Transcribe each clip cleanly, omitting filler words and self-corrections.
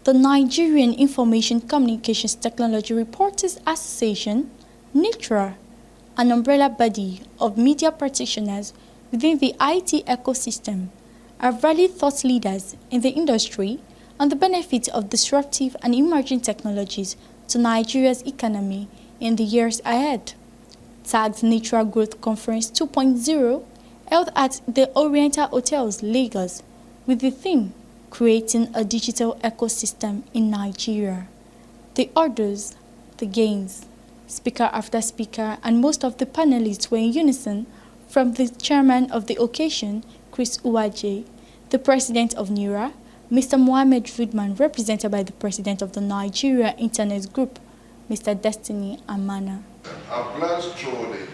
The Nigerian Information Communications Technology Reporters Association, Nitra, an umbrella body of media practitioners within the IT ecosystem, are valid thought leaders in the industry on the benefits of disruptive and emerging technologies to Nigeria's economy in the years ahead. Tagged Nitra Growth Conference 2.0 held at the Oriental Hotels, Lagos, with the theme Creating a Digital Ecosystem in Nigeria. The orders, the gains, speaker after speaker, and most of the panelists were in unison, from the chairman of the occasion, Chris Uwaje, the president of NIRA, Mr. Mohammed Rudman, represented by the president of the Nigeria Internet Group, Mr. Destiny Amana. I've glanced through the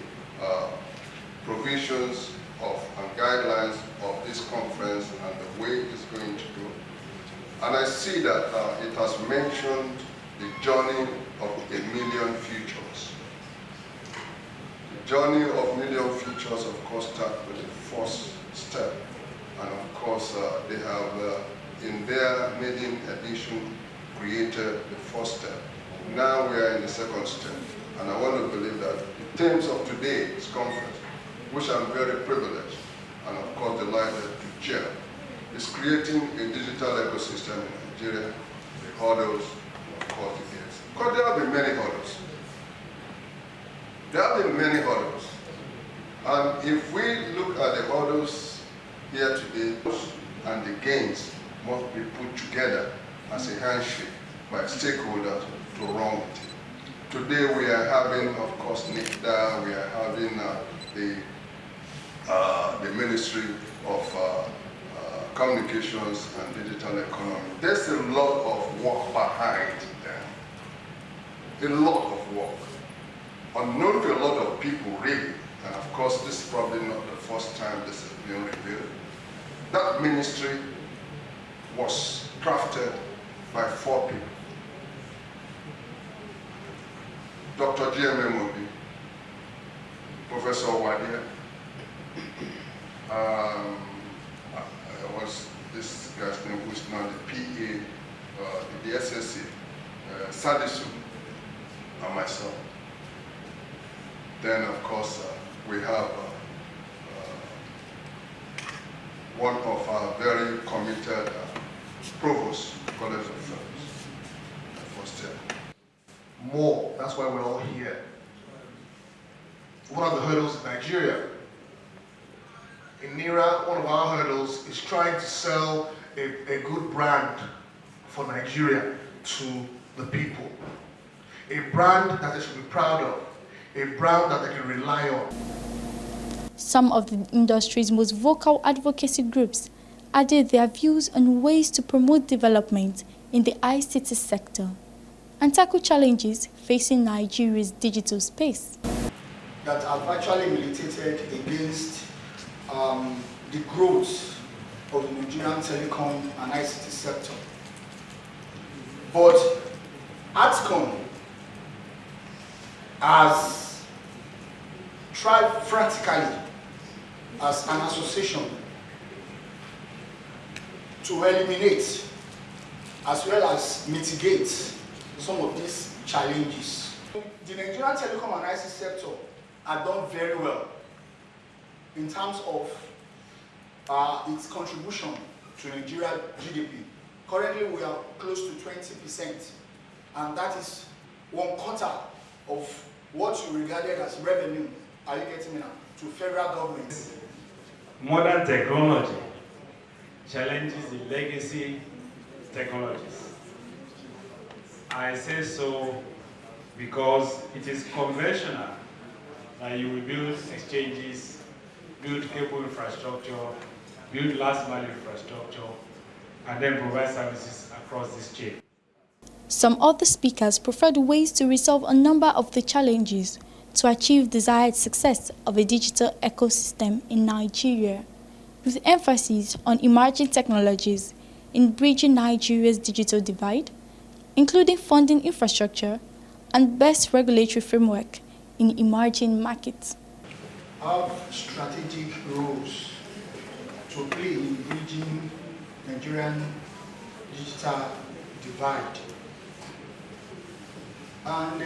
provisions and guidelines of this conference and the way it's going to go. And I see that it has mentioned the journey of a million futures. The journey of million futures, of course, starts with the first step. And of course, they have, in their maiden edition, created the first step. Now we are in the second step. And I want to believe that the themes of today's conference, which I'm very privileged and of course delighted to chair, is creating a digital ecosystem in Nigeria, the hurdles, of course it is. Because there have been many hurdles. There have been many hurdles. And if we look at the hurdles here today, and the gains must be put together as a handshake by stakeholders to run with it. Today we are having, of course, Nitra, we are having the Ministry of Communications and Digital Economy. There's a lot of work behind them. A lot of work. Unknown to a lot of people, really. And of course, this is probably not the first time this has been revealed. That ministry was crafted by 4 people. Dr. G.M.A. Mobi, Professor Wadia, was this guy's name, who's now the PA, the SSC, Sadisu, and myself. Then, of course, we have one of our very committed provosts, College of Films, first year. More, that's why we're all here. One of the hurdles in Nigeria. In NIRA, one of our hurdles is trying to sell a good brand for Nigeria to the people. A brand that they should be proud of. A brand that they can rely on. Some of the industry's most vocal advocacy groups added their views on ways to promote development in the ICT sector and tackle challenges facing Nigeria's digital space. That have actually militated against the growth of the Nigerian telecom and ICT sector. But ATCOM has tried frantically as an association to eliminate as well as mitigate some of these challenges. The Nigerian telecom and ICT sector are done very well in terms of its contribution to Nigeria's GDP. Currently, we are close to 20%, and that is 1/4 of what you regarded as revenue, are you getting me now, to federal government. Modern technology challenges the legacy technologies. I say so because it is conventional that you will build exchanges, build cable infrastructure, build last mile infrastructure, and then provide services across this chain. Some other speakers preferred ways to resolve a number of the challenges to achieve desired success of a digital ecosystem in Nigeria, with emphasis on emerging technologies in bridging Nigeria's digital divide, including funding infrastructure and best regulatory framework in emerging markets. Have strategic roles to play in bridging Nigerian digital divide. divide. And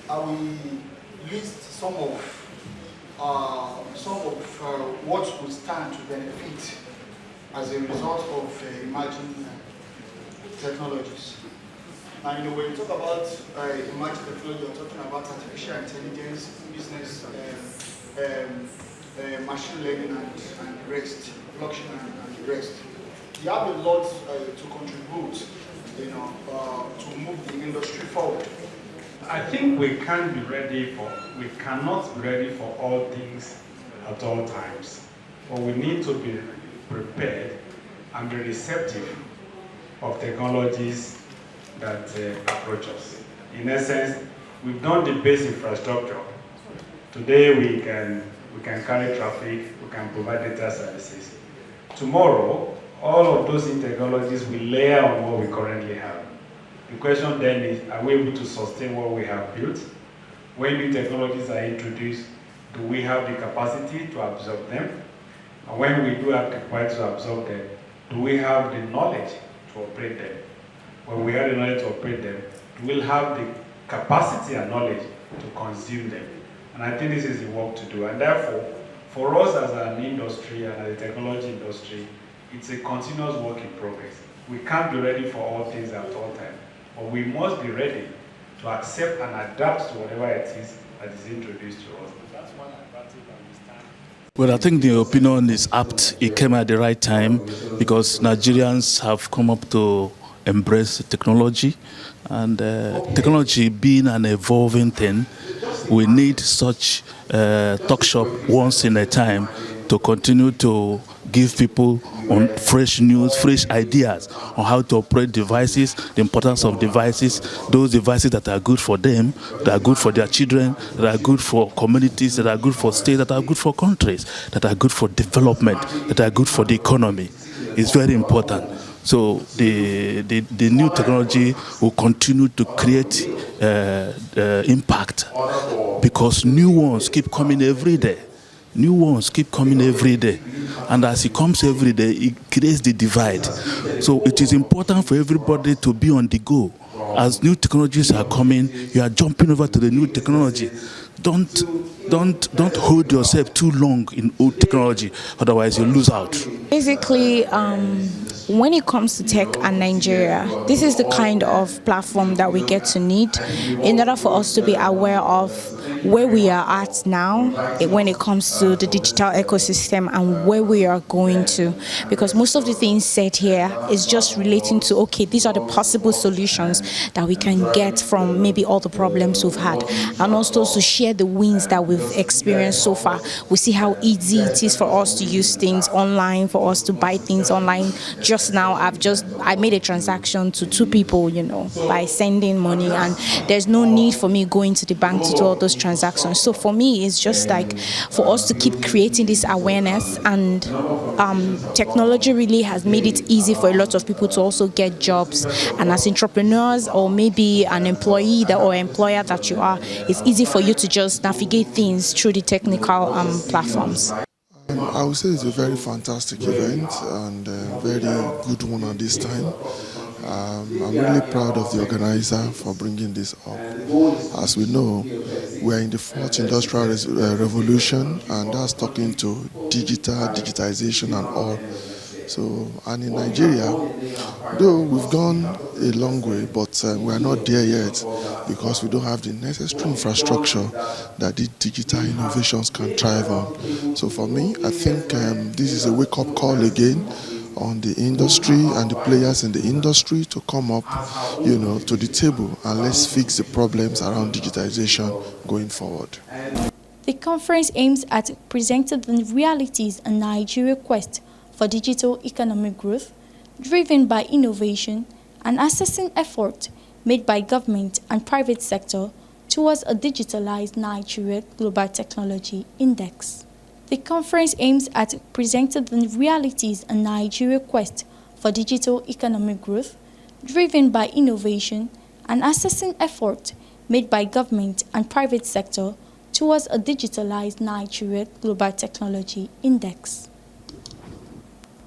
I will list some of what will stand to benefit as a result of emerging technologies. And when you talk about emerging technology, you're talking about artificial intelligence, business, machine learning, and the rest, blockchain and the rest. You have a lot to contribute, to move the industry forward. I think we cannot be ready for all things at all times. But we need to be prepared and be receptive of technologies that approach us. In essence, we've done the base infrastructure. Today we can carry traffic, we can provide data services. Tomorrow, all of those new technologies will layer on what we currently have. The question then is, are we able to sustain what we have built? When new technologies are introduced, do we have the capacity to absorb them? And when we do have the capacity to absorb them, do we have the knowledge to operate them? When we have the knowledge to operate them, we'll have the capacity and knowledge to consume them. And I think this is the work to do. And therefore, for us as an industry and as a technology industry, it's a continuous work in progress. We can't be ready for all things at all times, but we must be ready to accept and adapt to whatever it is that is introduced to us. That's one advantage that we stand. Well, I think the opinion is apt. It came at the right time because Nigerians have come up to embrace technology, and technology being an evolving thing, we need such talk shop once in a time to continue to give people on fresh news, fresh ideas on how to operate devices, the importance of devices, those devices that are good for them, that are good for their children, that are good for communities, that are good for states, that are good for countries, that are good for development, that are good for the economy. It's very important. So the new technology will continue to create impact because new ones keep coming every day. New ones keep coming every day. And as it comes every day, it creates the divide. So it is important for everybody to be on the go. As new technologies are coming, you are jumping over to the new technology. Don't hold yourself too long in old technology, otherwise you lose out. Basically, when it comes to tech and Nigeria, this is the kind of platform that we get to need in order for us to be aware of where we are at now when it comes to the digital ecosystem and where we are going to. Because most of the things said here is just relating to, okay, these are the possible solutions that we can get from maybe all the problems we've had. And also to share the wins that we've experienced so far. We see how easy it is for us to use things online, for us to buy things online. Just now, I made a transaction to 2 people, by sending money, and there's no need for me going to the bank to do all those transactions. So for me, it's just like for us to keep creating this awareness, and technology really has made it easy for a lot of people to also get jobs. And as entrepreneurs, or maybe an employee or employer that you are, it's easy for you to just navigate things through the technical platforms. I would say it's a very fantastic event and a very good one at this time. I'm really proud of the organizer for bringing this up. As we know, we're in the 4th industrial revolution, and that's talking to digitization and all. So, and in Nigeria, though we've gone a long way, but we are not there yet because we don't have the necessary infrastructure that the digital innovations can thrive on. So for me, I think this is a wake-up call again on the industry and the players in the industry to come up, to the table, and let's fix the problems around digitization going forward. The conference aims at presenting the realities and Nigeria's quest for digital economic growth, driven by innovation, and assessing efforts made by government and private sector towards a digitalized Nigeria Global Technology Index. The conference aims at presenting the realities and Nigeria's quest for digital economic growth, driven by innovation, and assessing efforts made by government and private sector towards a digitalized Nigeria Global Technology Index.